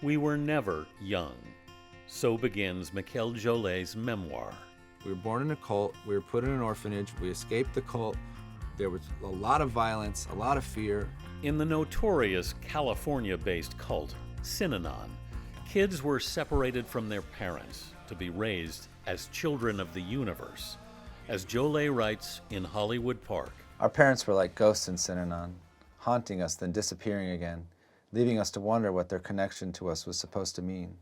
We were never young. So begins Mikel Jollett's memoir. We were born in a cult, we were put in an orphanage, we escaped the cult. There was a lot of violence, a lot of fear. In the notorious California-based cult, Synanon, kids were separated from their parents to be raised as children of the universe. As Jollett writes in Hollywood Park, our parents were like ghosts in Synanon, haunting us then disappearing again, leaving us to wonder what their connection to us was supposed to mean.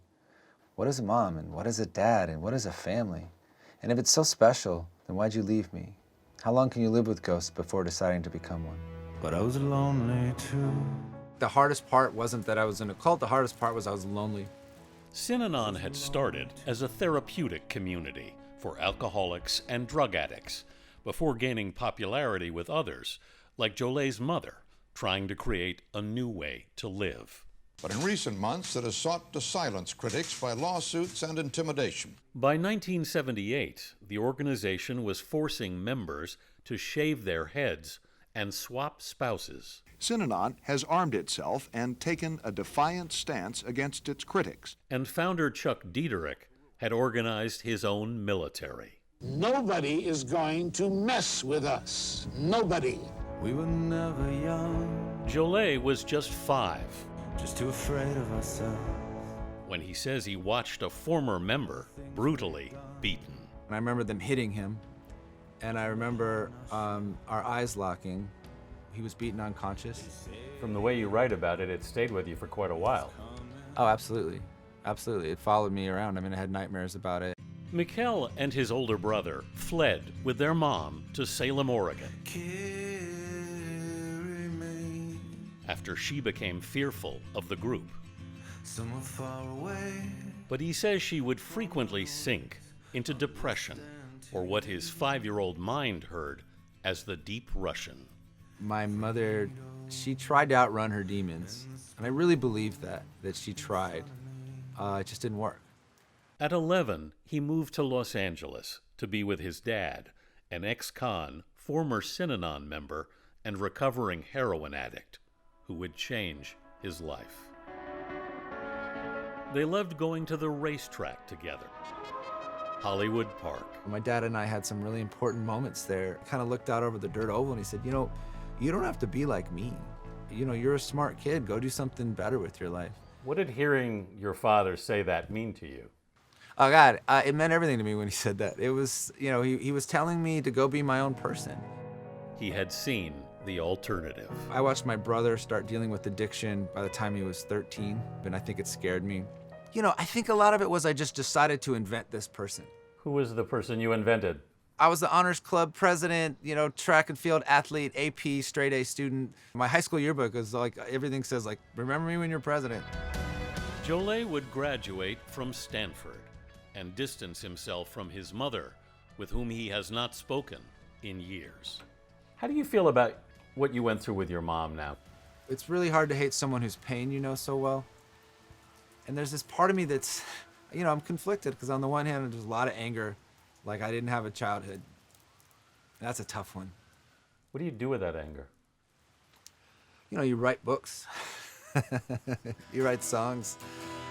What is a mom, and what is a dad, and what is a family? And if it's so special, then why'd you leave me? How long can you live with ghosts before deciding to become one? But I was lonely too. The hardest part wasn't that I was in a cult, the hardest part was I was lonely. Synanon had started as a therapeutic community for alcoholics and drug addicts before gaining popularity with others, like Jollett's mother, trying to create a new way to live. But in recent months, it has sought to silence critics by lawsuits and intimidation. By 1978, the organization was forcing members to shave their heads and swap spouses. Synanon has armed itself and taken a defiant stance against its critics. And founder Chuck Dederich had organized his own military. Nobody is going to mess with us. Nobody. We were never young. Jollett was just 5. Just too afraid of ourselves. When he says he watched a former member brutally beaten. And I remember them hitting him, and I remember our eyes locking. He was beaten unconscious. From the way you write about it, it stayed with you for quite a while. Oh, absolutely. Absolutely. It followed me around. I mean, I had nightmares about it. Mikel and his older brother fled with their mom to Salem, Oregon. After she became fearful of the group. Somewhere far away. But he says she would frequently sink into depression, or what his 5-year-old mind heard as the Deep Russian. My mother, she tried to outrun her demons, and I really believe that she tried. It just didn't work. At 11, he moved to Los Angeles to be with his dad, an ex-con, former Synanon member, and recovering heroin addict, who would change his life. They loved going to the racetrack together. Hollywood Park. My dad and I had some really important moments there. Kind of looked out over the dirt oval and he said, you know, you don't have to be like me. You know, you're a smart kid. Go do something better with your life. What did hearing your father say that mean to you? Oh God, it meant everything to me when he said that. It was, you know, he was telling me to go be my own person. He had seen the alternative. I watched my brother start dealing with addiction by the time he was 13, and I think it scared me. You know, I think a lot of it was I just decided to invent this person. Who was the person you invented? I was the honors club president, you know, track and field athlete, AP, straight A student. My high school yearbook is like, everything says like, remember me when you're president. Jollett would graduate from Stanford and distance himself from his mother, with whom he has not spoken in years. How do you feel about what you went through with your mom now? It's really hard to hate someone whose pain you know so well. And there's this part of me that's, you know, I'm conflicted because on the one hand, there's a lot of anger, like I didn't have a childhood. That's a tough one. What do you do with that anger? You know, you write books. You write songs.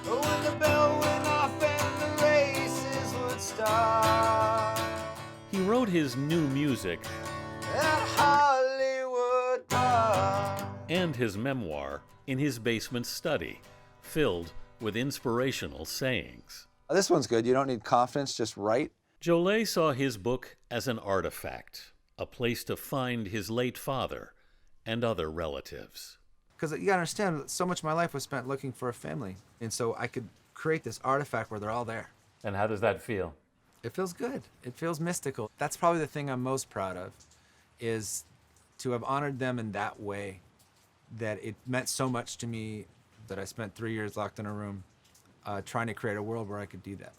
But when the bell went off and the races would start. He wrote his new music At Hollywood Park. and his memoir in his basement study, filled with inspirational sayings. This one's good. You don't need confidence, just write. Jollett saw his book as an artifact, a place to find his late father and other relatives. Because you gotta understand, so much of my life was spent looking for a family. And so I could create this artifact where they're all there. And how does that feel? It feels good. It feels mystical. That's probably the thing I'm most proud of, is to have honored them in that way, that it meant so much to me that I spent 3 years locked in a room trying to create a world where I could do that.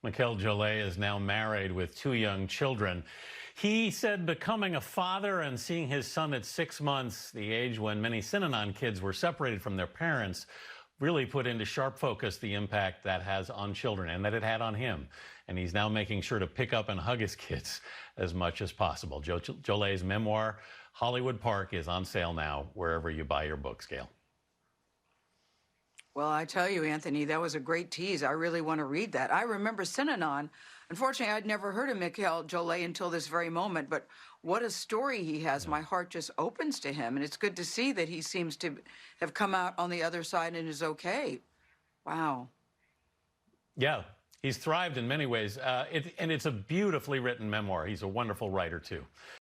Mikel Jollett is now married with 2 young children. He said becoming a father and seeing his son at 6 months, the age when many Synanon kids were separated from their parents, really put into sharp focus the impact that has on children and that it had on him. And he's now making sure to pick up and hug his kids as much as possible. Jollett's memoir, Hollywood Park, is on sale now wherever you buy your books, Gayle. Well, I tell you, Anthony, that was a great tease. I really want to read that. I remember Synanon. Unfortunately, I'd never heard of Mikel Jollett until this very moment, but what a story he has. My heart just opens to him, and it's good to see that he seems to have come out on the other side and is okay. Wow. Yeah, he's thrived in many ways, and it's a beautifully written memoir. He's a wonderful writer, too.